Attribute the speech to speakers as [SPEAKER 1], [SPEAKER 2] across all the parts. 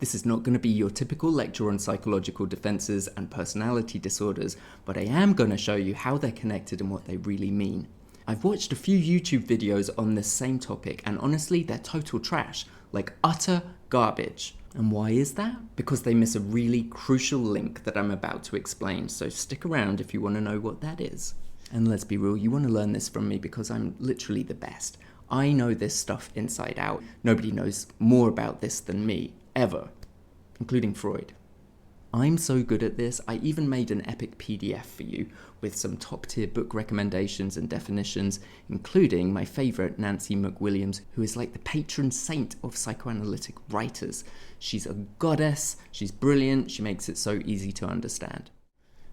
[SPEAKER 1] This is not going to be your typical lecture on psychological defenses and personality disorders, but I am going to show you how they're connected and what they really mean. I've watched a few YouTube videos on this same topic, and honestly, they're total trash, like utter garbage. And why is that? Because they miss a really crucial link that I'm about to explain, so stick around if you want to know what that is. And let's be real, you want to learn this from me because I'm literally the best. I know this stuff inside out. Nobody knows more about this than me, ever, including Freud. I'm so good at this, I even made an epic PDF for you with some top-tier book recommendations and definitions, including my favourite, Nancy McWilliams, who is like the patron saint of psychoanalytic writers. She's a goddess, she's brilliant, she makes it so easy to understand.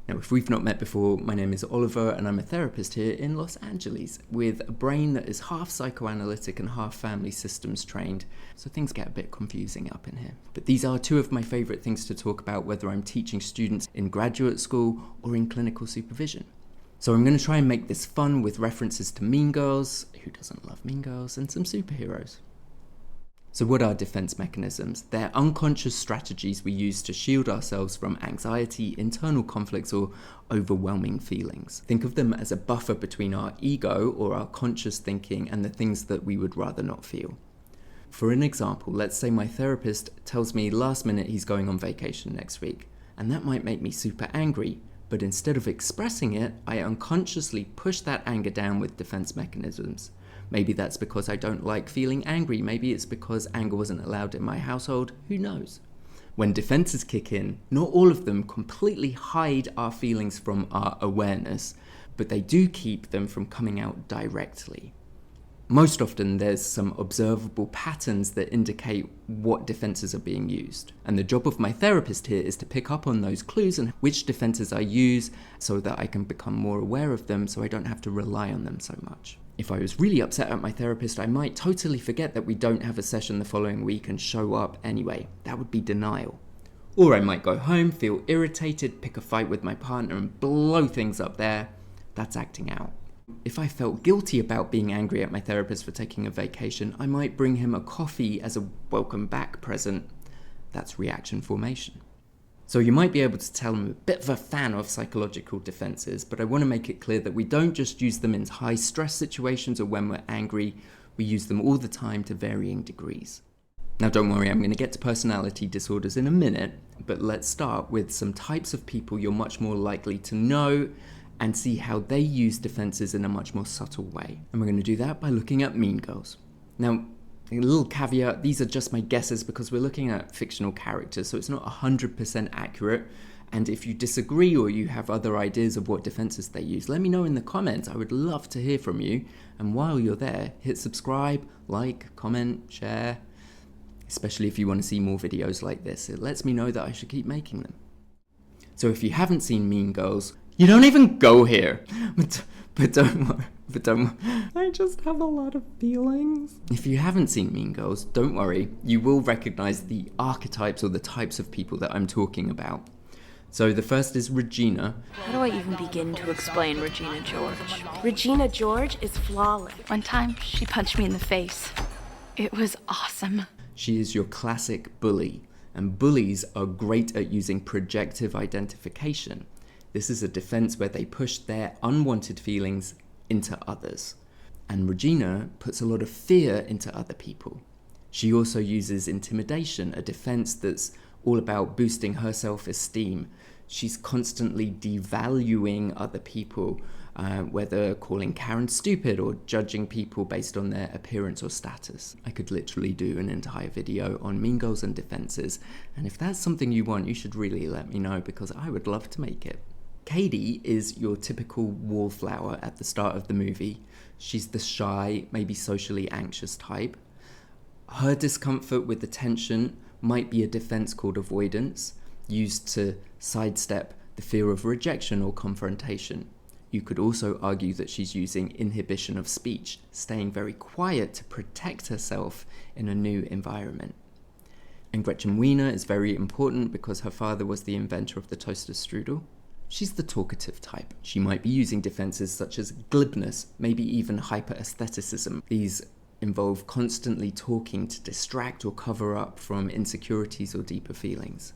[SPEAKER 1] Now, if we've not met before, my name is Oliver and I'm a therapist here in Los Angeles with a brain that is half psychoanalytic and half family systems trained, so things get a bit confusing up in here. But these are two of my favourite things to talk about whether I'm teaching students in graduate school or in clinical supervision. So I'm going to try and make this fun with references to Mean Girls, who doesn't love Mean Girls, and some superheroes. So what are defense mechanisms? They're unconscious strategies we use to shield ourselves from anxiety, internal conflicts, or overwhelming feelings. Think of them as a buffer between our ego or our conscious thinking and the things that we would rather not feel. For an example, let's say my therapist tells me last minute he's going on vacation next week, and that might make me super angry, but instead of expressing it, I unconsciously push that anger down with defense mechanisms. Maybe that's because I don't like feeling angry. Maybe it's because anger wasn't allowed in my household. Who knows? When defenses kick in, not all of them completely hide our feelings from our awareness, but they do keep them from coming out directly. Most often, there's some observable patterns that indicate what defenses are being used. And the job of my therapist here is to pick up on those clues and which defenses I use so that I can become more aware of them so I don't have to rely on them so much. If I was really upset at my therapist, I might totally forget that we don't have a session the following week and show up anyway. That would be denial. Or I might go home, feel irritated, pick a fight with my partner and blow things up there. That's acting out. If I felt guilty about being angry at my therapist for taking a vacation, I might bring him a coffee as a welcome back present. That's reaction formation. So you might be able to tell I'm a bit of a fan of psychological defenses, but I want to make it clear that we don't just use them in high stress situations or when we're angry, we use them all the time to varying degrees. Now don't worry, I'm going to get to personality disorders in a minute, but let's start with some types of people you're much more likely to know and see how they use defenses in a much more subtle way. And we're going to do that by looking at Mean Girls. Now, a little caveat, these are just my guesses because we're looking at fictional characters, so it's not 100% accurate. And if you disagree or you have other ideas of what defenses they use, let me know in the comments. I would love to hear from you. And while you're there, hit subscribe, like, comment, share, especially if you want to see more videos like this. It lets me know that I should keep making them. So if you haven't seen Mean Girls, you don't even go here. But don't worry. I just have a lot of feelings. If you haven't seen Mean Girls, don't worry. You will recognize the archetypes or the types of people that I'm talking about. So the first is Regina.
[SPEAKER 2] How do I even begin to explain Regina George?
[SPEAKER 3] Regina George is flawless.
[SPEAKER 2] One time, she punched me in the face. It was awesome.
[SPEAKER 1] She is your classic bully, and bullies are great at using projective identification. This is a defense where they push their unwanted feelings into others. And Regina puts a lot of fear into other people. She also uses intimidation, a defense that's all about boosting her self-esteem. She's constantly devaluing other people, whether calling Karen stupid or judging people based on their appearance or status. I could literally do an entire video on Mean Girls and defenses, and if that's something you want, you should really let me know because I would love to make it. Katie is your typical wallflower at the start of the movie. She's the shy, maybe socially anxious type. Her discomfort with attention might be a defense called avoidance, used to sidestep the fear of rejection or confrontation. You could also argue that she's using inhibition of speech, staying very quiet to protect herself in a new environment. And Gretchen Wiener is very important because her father was the inventor of the toaster strudel. She's the talkative type. She might be using defenses such as glibness, maybe even hyper-aestheticism. These involve constantly talking to distract or cover up from insecurities or deeper feelings.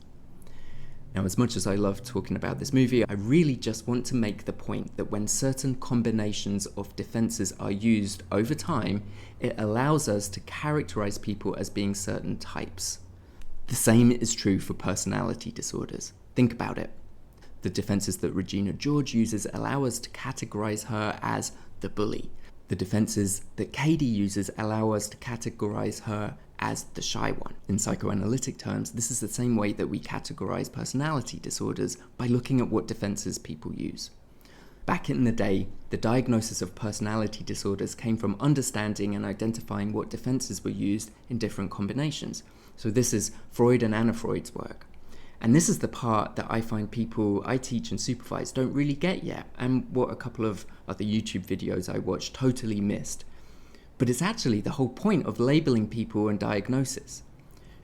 [SPEAKER 1] Now, as much as I love talking about this movie, I really just want to make the point that when certain combinations of defenses are used over time, it allows us to characterize people as being certain types. The same is true for personality disorders. Think about it. The defenses that Regina George uses allow us to categorize her as the bully. The defenses that Katie uses allow us to categorize her as the shy one. In psychoanalytic terms, this is the same way that we categorize personality disorders by looking at what defenses people use. Back in the day, the diagnosis of personality disorders came from understanding and identifying what defenses were used in different combinations. So this is Freud and Anna Freud's work. And this is the part that I find people I teach and supervise don't really get yet, and what a couple of other YouTube videos I watched totally missed. But it's actually the whole point of labeling people and diagnosis.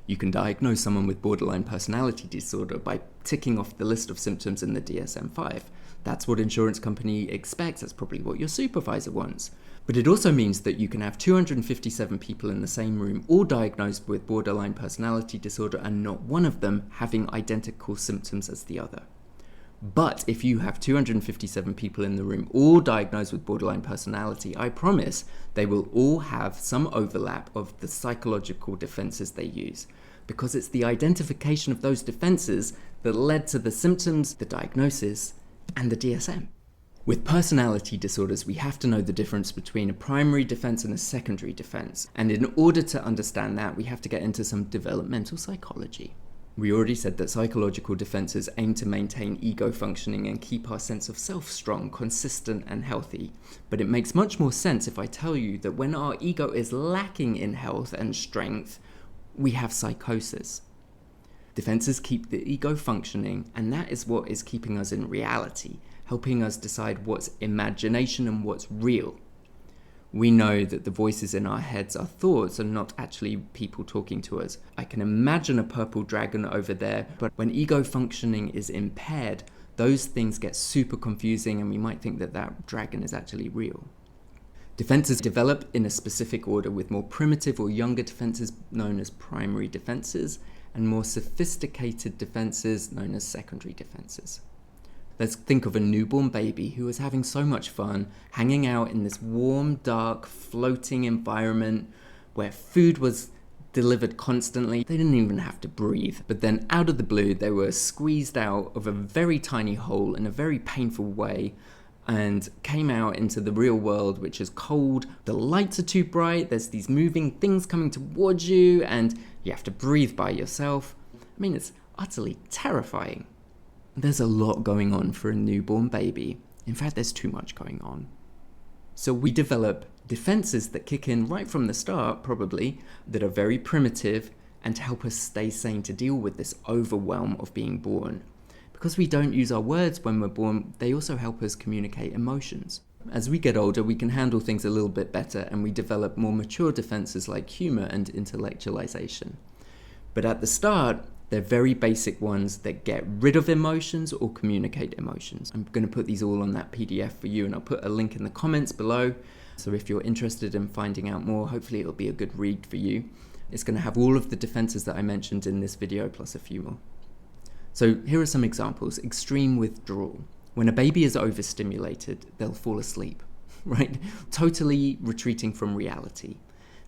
[SPEAKER 1] You can diagnose someone with borderline personality disorder by ticking off the list of symptoms in the DSM-5. That's what insurance company expects, that's probably what your supervisor wants. But it also means that you can have 257 people in the same room, all diagnosed with borderline personality disorder, and not one of them having identical symptoms as the other. But if you have 257 people in the room, all diagnosed with borderline personality, I promise they will all have some overlap of the psychological defenses they use, because it's the identification of those defenses that led to the symptoms, the diagnosis, and the DSM. With personality disorders, we have to know the difference between a primary defense and a secondary defense. And in order to understand that, we have to get into some developmental psychology. We already said that psychological defenses aim to maintain ego functioning and keep our sense of self strong, consistent, and healthy. But it makes much more sense if I tell you that when our ego is lacking in health and strength, we have psychosis. Defenses keep the ego functioning, and that is what is keeping us in reality, helping us decide what's imagination and what's real. We know that the voices in our heads are thoughts and not actually people talking to us. I can imagine a purple dragon over there, but when ego functioning is impaired, those things get super confusing and we might think that that dragon is actually real. Defenses develop in a specific order, with more primitive or younger defenses known as primary defenses and more sophisticated defenses known as secondary defenses. Let's think of a newborn baby who was having so much fun, hanging out in this warm, dark, floating environment where food was delivered constantly. They didn't even have to breathe. But then out of the blue, they were squeezed out of a very tiny hole in a very painful way and came out into the real world, which is cold. The lights are too bright. There's these moving things coming towards you and you have to breathe by yourself. I mean, it's utterly terrifying. There's a lot going on for a newborn baby. In fact, there's too much going on. So we develop defenses that kick in right from the start, probably, that are very primitive and help us stay sane to deal with this overwhelm of being born. Because we don't use our words when we're born, they also help us communicate emotions. As we get older, we can handle things a little bit better and we develop more mature defenses like humor and intellectualization. But at the start, they're very basic ones that get rid of emotions or communicate emotions. I'm going to put these all on that PDF for you, and I'll put a link in the comments below. So if you're interested in finding out more, hopefully it'll be a good read for you. It's going to have all of the defenses that I mentioned in this video, plus a few more. So here are some examples. Extreme withdrawal. When a baby is overstimulated, they'll fall asleep, right? Totally retreating from reality.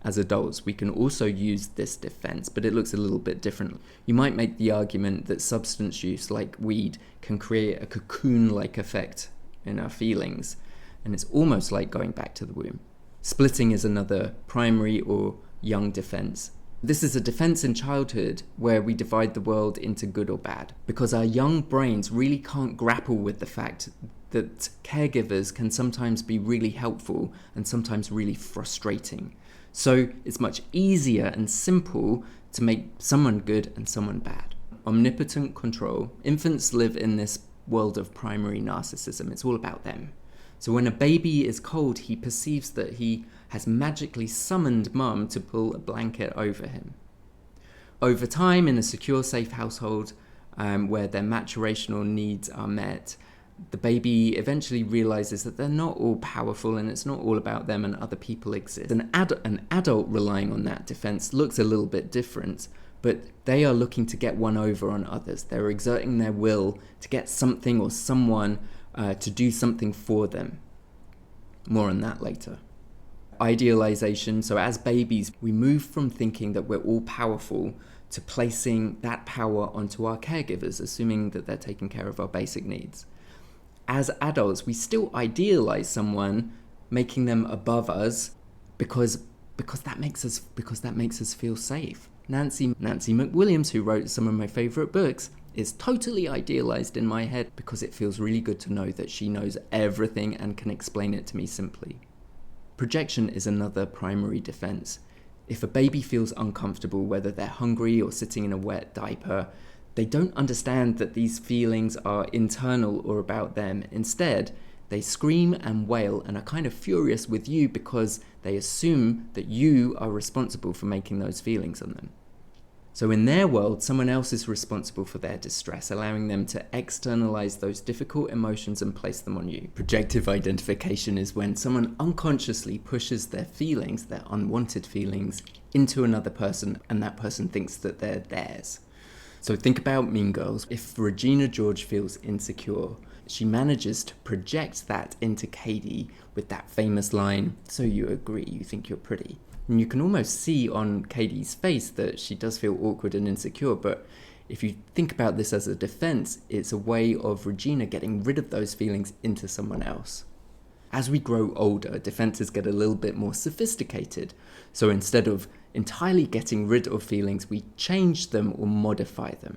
[SPEAKER 1] As adults, we can also use this defense, but it looks a little bit different. You might make the argument that substance use, like weed, can create a cocoon-like effect in our feelings, and it's almost like going back to the womb. Splitting is another primary or young defense. This is a defense in childhood where we divide the world into good or bad, because our young brains really can't grapple with the fact that caregivers can sometimes be really helpful and sometimes really frustrating. So it's much easier and simple to make someone good and someone bad. Omnipotent control. Infants live in this world of primary narcissism. It's all about them. So when a baby is cold, he perceives that he has magically summoned mum to pull a blanket over him. Over time, in a secure, safe household where their maturational needs are met, the baby eventually realizes that they're not all powerful and it's not all about them and other people exist. An adult relying on that defense looks a little bit different, but they are looking to get one over on others. They're exerting their will to get something or someone to do something for them. More on that later. Idealization. So as babies, we move from thinking that we're all powerful to placing that power onto our caregivers, assuming that they're taking care of our basic needs. As adults, we still idealize someone, making them above us because that makes us feel safe. Nancy McWilliams, who wrote some of my favorite books, is totally idealized in my head because it feels really good to know that she knows everything and can explain it to me simply. Projection is another primary defense. If a baby feels uncomfortable, whether they're hungry or sitting in a wet diaper, they don't understand that these feelings are internal or about them. Instead, they scream and wail and are kind of furious with you because they assume that you are responsible for making those feelings on them. So in their world, someone else is responsible for their distress, allowing them to externalize those difficult emotions and place them on you. Projective identification is when someone unconsciously pushes their feelings, their unwanted feelings, into another person, and that person thinks that they're theirs. So think about Mean Girls. If Regina George feels insecure, she manages to project that into Katie with that famous line, "So you agree, you think you're pretty." And you can almost see on Katie's face that she does feel awkward and insecure, but if you think about this as a defense, it's a way of Regina getting rid of those feelings into someone else. As we grow older, defenses get a little bit more sophisticated. So instead of entirely getting rid of feelings, we change them or modify them.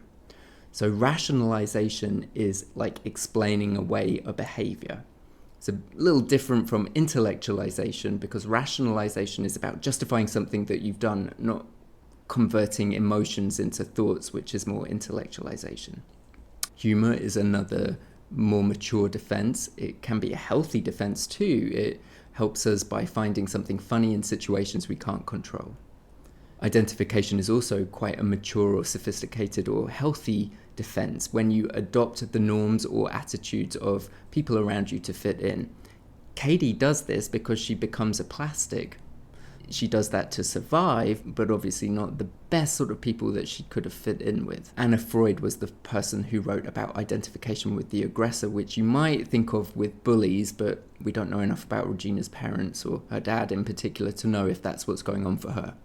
[SPEAKER 1] So rationalization is like explaining away a behavior. It's a little different from intellectualization because rationalization is about justifying something that you've done, not converting emotions into thoughts, which is more intellectualization. Humor is another more mature defense. It can be a healthy defense too. It helps us by finding something funny in situations we can't control. Identification is also quite a mature or sophisticated or healthy defense when you adopt the norms or attitudes of people around you to fit in. Katie does this because she becomes a plastic. She does that to survive, but obviously not the best sort of people that she could have fit in with. Anna Freud was the person who wrote about identification with the aggressor, which you might think of with bullies, but we don't know enough about Regina's parents or her dad in particular to know if that's what's going on for her.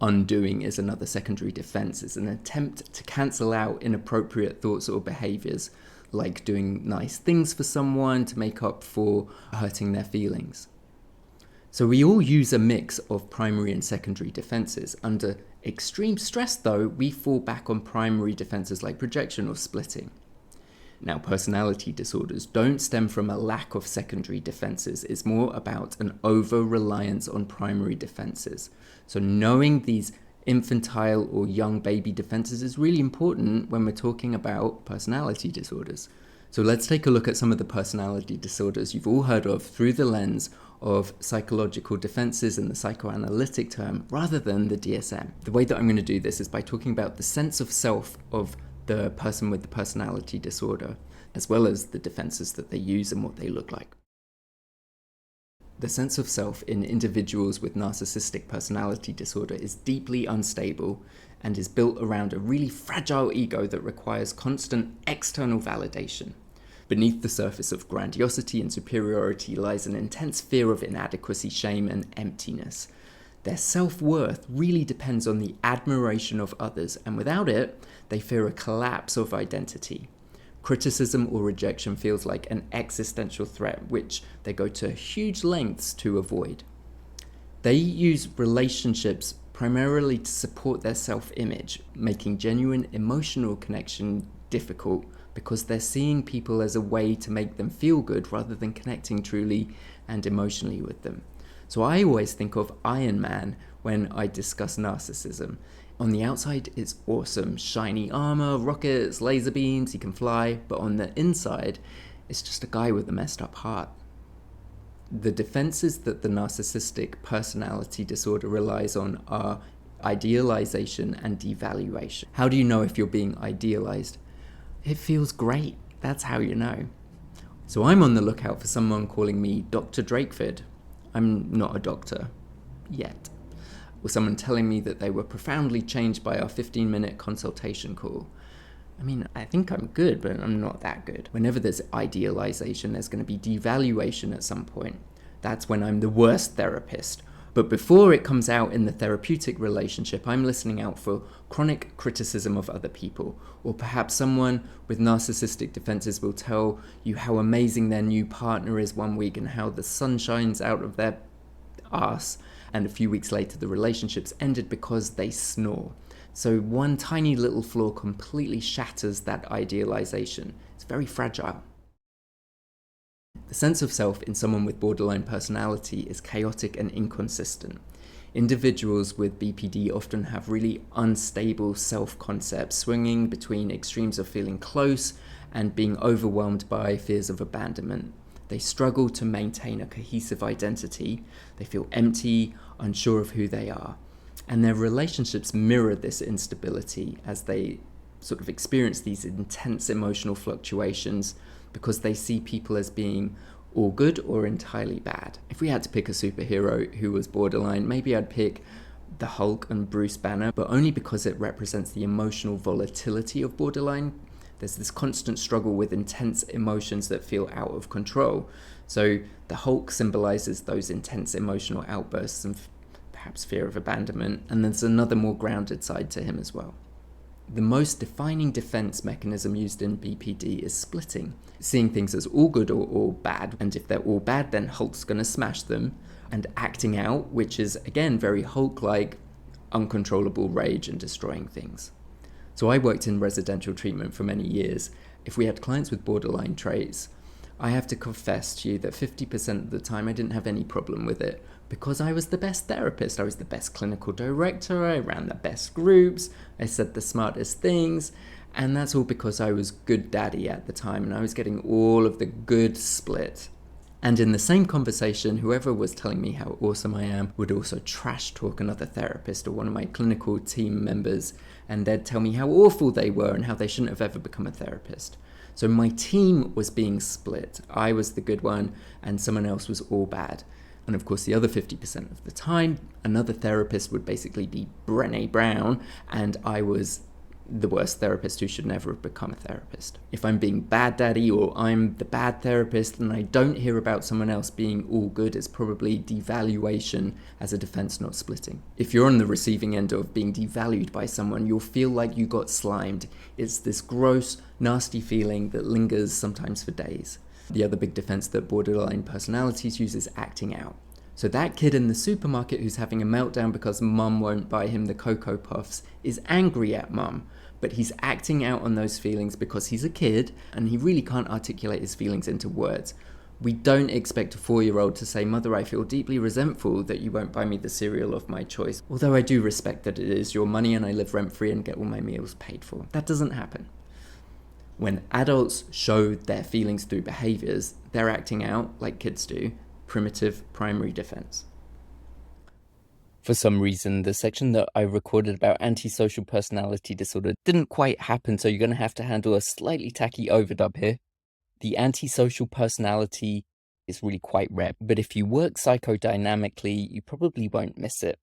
[SPEAKER 1] Undoing is another secondary defense. It's an attempt to cancel out inappropriate thoughts or behaviors, like doing nice things for someone to make up for hurting their feelings. So we all use a mix of primary and secondary defenses. Under extreme stress, though, we fall back on primary defenses like projection or splitting. Now, personality disorders don't stem from a lack of secondary defenses. It's more about an over-reliance on primary defenses. So knowing these infantile or young baby defenses is really important when we're talking about personality disorders. So let's take a look at some of the personality disorders you've all heard of through the lens of psychological defenses and the psychoanalytic term rather than the DSM. The way that I'm going to do this is by talking about the sense of self of the person with the personality disorder, as well as the defenses that they use and what they look like. The sense of self in individuals with narcissistic personality disorder is deeply unstable and is built around a really fragile ego that requires constant external validation. Beneath the surface of grandiosity and superiority lies an intense fear of inadequacy, shame, and emptiness. Their self-worth really depends on the admiration of others, and without it, they fear a collapse of identity. Criticism or rejection feels like an existential threat, which they go to huge lengths to avoid. They use relationships primarily to support their self-image, making genuine emotional connection difficult because they're seeing people as a way to make them feel good rather than connecting truly and emotionally with them. So I always think of Iron Man when I discuss narcissism. On the outside, it's awesome. Shiny armor, rockets, laser beams, he can fly. But on the inside, it's just a guy with a messed up heart. The defenses that the narcissistic personality disorder relies on are idealization and devaluation. How do you know if you're being idealized? It feels great. That's how you know. So I'm on the lookout for someone calling me Dr. Drakeford. I'm not a doctor. Yet. Or someone telling me that they were profoundly changed by our 15-minute consultation call. I mean, I think I'm good, but I'm not that good. Whenever there's idealization, there's going to be devaluation at some point. That's when I'm the worst therapist. But before it comes out in the therapeutic relationship, I'm listening out for chronic criticism of other people. Or perhaps someone with narcissistic defenses will tell you how amazing their new partner is one week and how the sun shines out of their ass. And a few weeks later, the relationship's ended because they snore. So one tiny little flaw completely shatters that idealization. It's very fragile. The sense of self in someone with borderline personality is chaotic and inconsistent. Individuals with BPD often have really unstable self-concepts, swinging between extremes of feeling close and being overwhelmed by fears of abandonment. They struggle to maintain a cohesive identity. They feel empty, unsure of who they are. And their relationships mirror this instability as they sort of experience these intense emotional fluctuations because they see people as being all good or entirely bad. If we had to pick a superhero who was borderline, maybe I'd pick the Hulk and Bruce Banner, but only because it represents the emotional volatility of borderline. There's this constant struggle with intense emotions that feel out of control. So the Hulk symbolizes those intense emotional outbursts and perhaps fear of abandonment, and there's another more grounded side to him as well. The most defining defense mechanism used in BPD is splitting, seeing things as all good or all bad, and if they're all bad, then Hulk's gonna smash them, and acting out, which is again very Hulk-like, uncontrollable rage and destroying things. So I worked in residential treatment for many years. If we had clients with borderline traits, I have to confess to you that 50% of the time I didn't have any problem with it because I was the best therapist. I was the best clinical director, I ran the best groups, I said the smartest things, and that's all because I was good daddy at the time and I was getting all of the good split. And in the same conversation, whoever was telling me how awesome I am would also trash talk another therapist or one of my clinical team members, and they'd tell me how awful they were and how they shouldn't have ever become a therapist. So my team was being split. I was the good one and someone else was all bad. And of course, the other 50% of the time, another therapist would basically be Brené Brown, and I was the worst therapist who should never have become a therapist. If I'm being bad daddy or I'm the bad therapist and I don't hear about someone else being all good, it's probably devaluation as a defense, not splitting. If you're on the receiving end of being devalued by someone, you'll feel like you got slimed. It's this gross, nasty feeling that lingers sometimes for days. The other big defense that borderline personalities use is acting out. So that kid in the supermarket who's having a meltdown because mum won't buy him the Cocoa Puffs is angry at mum, but he's acting out on those feelings because he's a kid and he really can't articulate his feelings into words. We don't expect a 4-year-old to say, "Mother, I feel deeply resentful that you won't buy me the cereal of my choice, although I do respect that it is your money and I live rent-free and get all my meals paid for." That doesn't happen. When adults show their feelings through behaviors, they're acting out like kids do. Primitive primary defense. For some reason, the section that I recorded about antisocial personality disorder didn't quite happen, so you're going to have to handle a slightly tacky overdub here. The antisocial personality is really quite rare, but if you work psychodynamically, you probably won't miss it.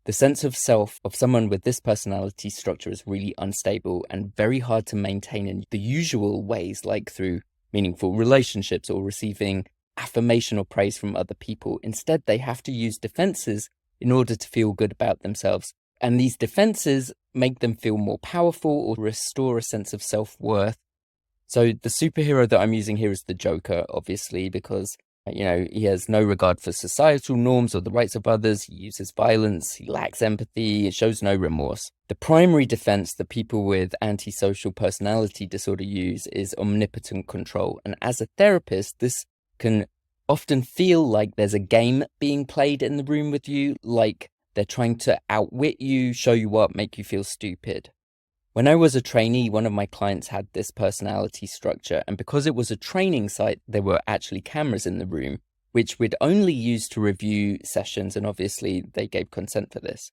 [SPEAKER 1] The sense of self of someone with this personality structure is really unstable and very hard to maintain in the usual ways, like through meaningful relationships or receiving affirmation or praise from other people. Instead, they have to use defenses in order to feel good about themselves. And these defenses make them feel more powerful or restore a sense of self-worth. So the superhero that I'm using here is the Joker, obviously, because, he has no regard for societal norms or the rights of others. He uses violence. He lacks empathy. He shows no remorse. The primary defense that people with antisocial personality disorder use is omnipotent control. And as a therapist, this can often feel like there's a game being played in the room with you, like they're trying to outwit you, show you up, make you feel stupid. When I was a trainee, one of my clients had this personality structure, and because it was a training site, there were actually cameras in the room, which we'd only use to review sessions, and obviously they gave consent for this.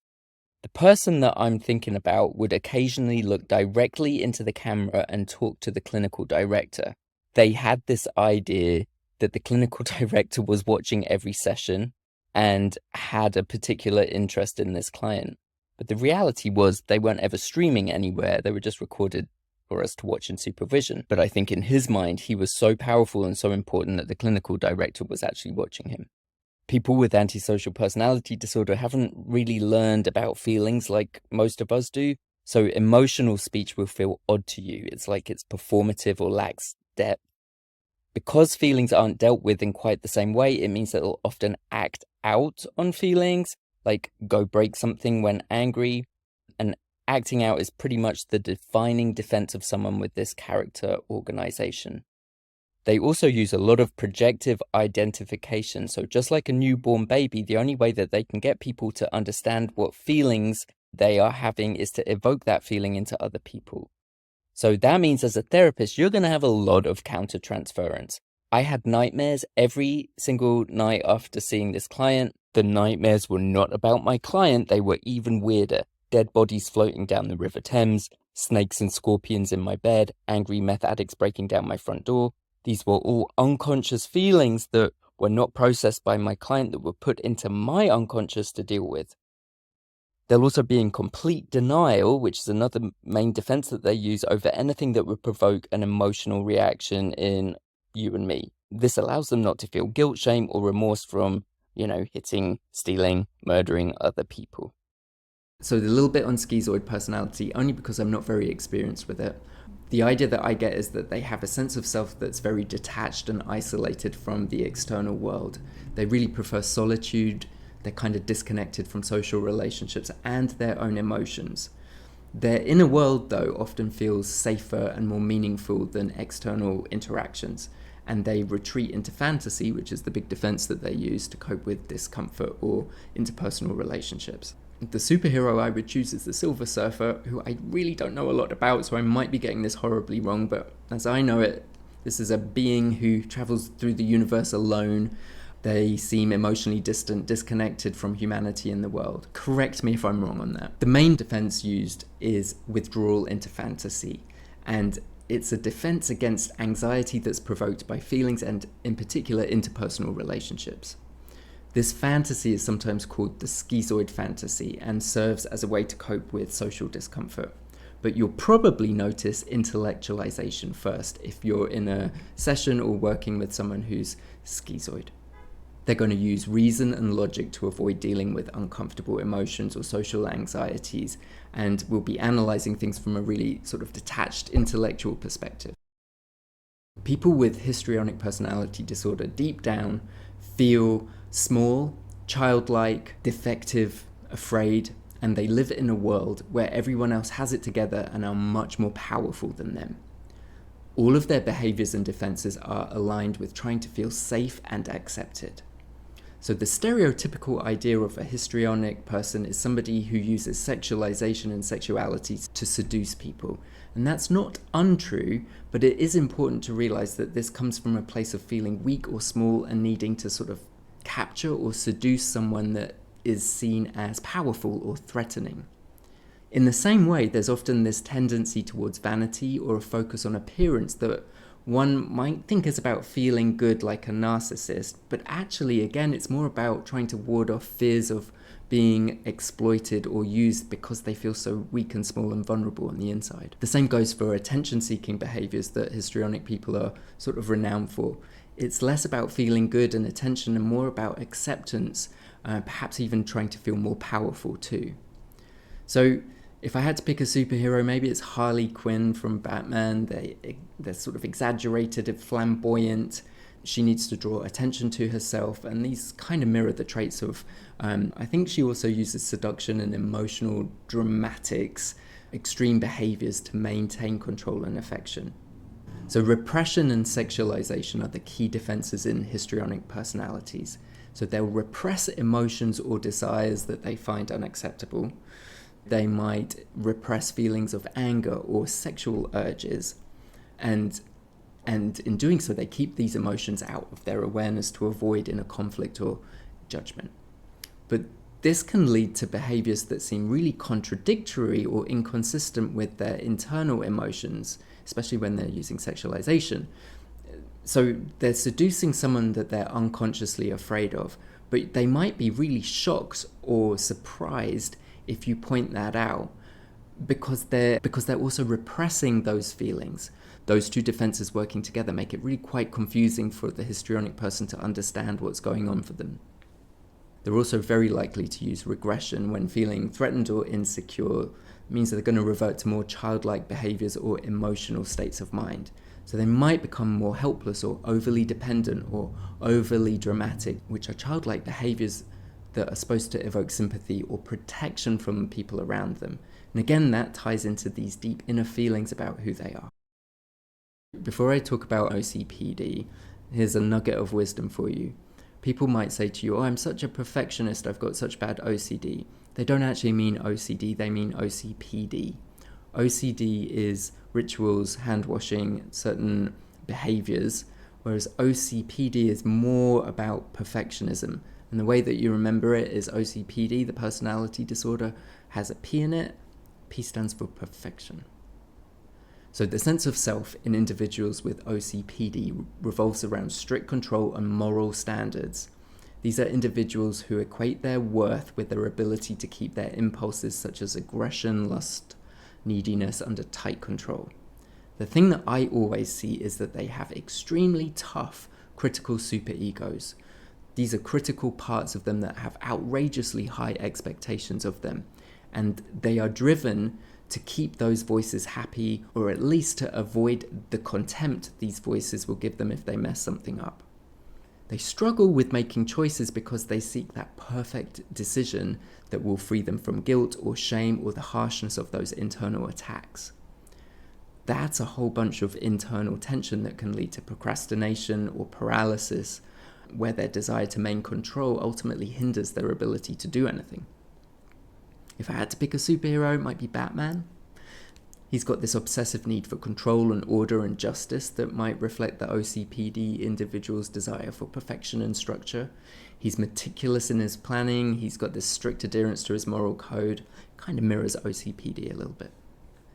[SPEAKER 1] The person that I'm thinking about would occasionally look directly into the camera and talk to the clinical director. they had this idea that the clinical director was watching every session and had a particular interest in this client. But the reality was they weren't ever streaming anywhere. They were just recorded for us to watch in supervision. But I think in his mind, he was so powerful and so important that the clinical director was actually watching him. People with antisocial personality disorder haven't really learned about feelings like most of us do. So emotional speech will feel odd to you. It's like it's performative or lacks depth. Because feelings aren't dealt with in quite the same way, it means that it'll often act out on feelings, like go break something when angry. And acting out is pretty much the defining defense of someone with this character organization. They also use a lot of projective identification. So just like a newborn baby, the only way that they can get people to understand what feelings they are having is to evoke that feeling into other people. So that means as a therapist, you're going to have a lot of countertransference. I had nightmares every single night after seeing this client. The nightmares were not about my client. They were even weirder. Dead bodies floating down the River Thames, snakes and scorpions in my bed, angry meth addicts breaking down my front door. These were all unconscious feelings that were not processed by my client, that were put into my unconscious to deal with. They'll also be in complete denial, which is another main defense that they use over anything that would provoke an emotional reaction in you and me. This allows them not to feel guilt, shame, or remorse from, hitting, stealing, murdering other people. So a little bit on schizoid personality, only because I'm not very experienced with it. The idea that I get is that they have a sense of self that's very detached and isolated from the external world. They really prefer solitude. They're kind of disconnected from social relationships and their own emotions. Their inner world, though, often feels safer and more meaningful than external interactions, and they retreat into fantasy, which is the big defense that they use to cope with discomfort or interpersonal relationships. The superhero I would choose is the Silver Surfer, who I really don't know a lot about, so I might be getting this horribly wrong, but as I know it, this is a being who travels through the universe alone. They seem emotionally distant, disconnected from humanity in the world. Correct me if I'm wrong on that. The main defense used is withdrawal into fantasy, and it's a defense against anxiety that's provoked by feelings and, in particular, interpersonal relationships. This fantasy is sometimes called the schizoid fantasy and serves as a way to cope with social discomfort. But you'll probably notice intellectualization first if you're in a session or working with someone who's schizoid. They're going to use reason and logic to avoid dealing with uncomfortable emotions or social anxieties, and will be analyzing things from a really sort of detached intellectual perspective. People with histrionic personality disorder deep down feel small, childlike, defective, afraid, and they live in a world where everyone else has it together and are much more powerful than them. All of their behaviors and defenses are aligned with trying to feel safe and accepted. So the stereotypical idea of a histrionic person is somebody who uses sexualization and sexuality to seduce people. And that's not untrue, but it is important to realize that this comes from a place of feeling weak or small and needing to sort of capture or seduce someone that is seen as powerful or threatening. In the same way, there's often this tendency towards vanity or a focus on appearance that one might think is about feeling good like a narcissist, but actually, again, it's more about trying to ward off fears of being exploited or used because they feel so weak and small and vulnerable on the inside. The same goes for attention-seeking behaviors that histrionic people are sort of renowned for. It's less about feeling good and attention and more about acceptance, perhaps even trying to feel more powerful too. So if I had to pick a superhero, maybe it's Harley Quinn from Batman. They're sort of exaggerated and flamboyant. She needs to draw attention to herself, and these kind of mirror the traits of, I think she also uses seduction and emotional dramatics, extreme behaviors to maintain control and affection. So repression and sexualization are the key defenses in histrionic personalities. So they'll repress emotions or desires that they find unacceptable. They might repress feelings of anger or sexual urges, and in doing so, they keep these emotions out of their awareness to avoid inner conflict or judgment. But this can lead to behaviors that seem really contradictory or inconsistent with their internal emotions, especially when they're using sexualization. So they're seducing someone that they're unconsciously afraid of, but they might be really shocked or surprised if you point that out, because they're also repressing those feelings. Those two defenses working together make it really quite confusing for the histrionic person to understand what's going on for them. They're also very likely to use regression when feeling threatened or insecure. It means that they're going to revert to more childlike behaviors or emotional states of mind. So they might become more helpless or overly dependent or overly dramatic, which are childlike behaviors that are supposed to evoke sympathy or protection from people around them. And again, that ties into these deep inner feelings about who they are. Before I talk about OCPD, here's a nugget of wisdom for you. People might say to you, oh, I'm such a perfectionist, I've got such bad OCD. They don't actually mean OCD, they mean OCPD. OCD is rituals, hand washing, certain behaviors, whereas OCPD is more about perfectionism. And the way that you remember it is OCPD, the personality disorder, has a P in it. P stands for perfection. So the sense of self in individuals with OCPD revolves around strict control and moral standards. These are individuals who equate their worth with their ability to keep their impulses such as aggression, lust, neediness under tight control. The thing that I always see is that they have extremely tough critical superegos. These are critical parts of them that have outrageously high expectations of them, and they are driven to keep those voices happy, or at least to avoid the contempt these voices will give them if they mess something up. They struggle with making choices because they seek that perfect decision that will free them from guilt or shame or the harshness of those internal attacks. That's a whole bunch of internal tension that can lead to procrastination or paralysis, where their desire to maintain control ultimately hinders their ability to do anything. If I had to pick a superhero, it might be Batman. He's got this obsessive need for control and order and justice that might reflect the OCPD individual's desire for perfection and structure. He's meticulous in his planning. He's got this strict adherence to his moral code. Kind of mirrors OCPD a little bit.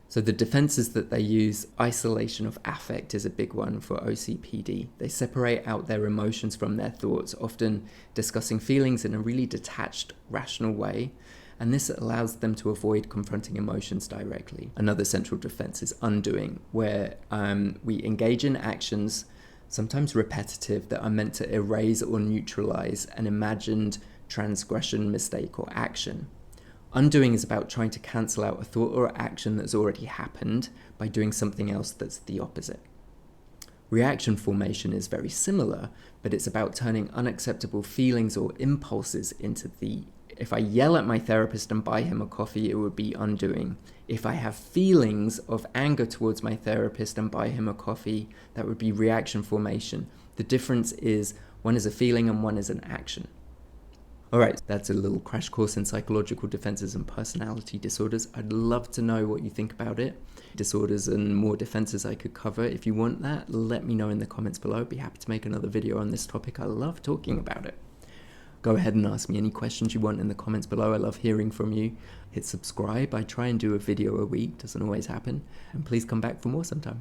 [SPEAKER 1] So the defenses that they use, isolation of affect is a big one for OCPD. They separate out their emotions from their thoughts, often discussing feelings in a really detached, rational way. And this allows them to avoid confronting emotions directly. Another central defense is undoing, where we engage in actions, sometimes repetitive, that are meant to erase or neutralize an imagined transgression, mistake, or action. Undoing is about trying to cancel out a thought or action that's already happened by doing something else that's the opposite. Reaction formation is very similar, but it's about turning unacceptable feelings or impulses into the if I yell at my therapist and buy him a coffee, it would be undoing. If I have feelings of anger towards my therapist and buy him a coffee, that would be reaction formation. The difference is one is a feeling and one is an action. All right, that's a little crash course in psychological defenses and personality disorders. I'd love to know what you think about it. Disorders and more defenses I could cover. If you want that, let me know in the comments below. I'd be happy to make another video on this topic. I love talking about it. Go ahead and ask me any questions you want in the comments below. I love hearing from you. Hit subscribe. I try and do a video a week. Doesn't always happen. And please come back for more sometime.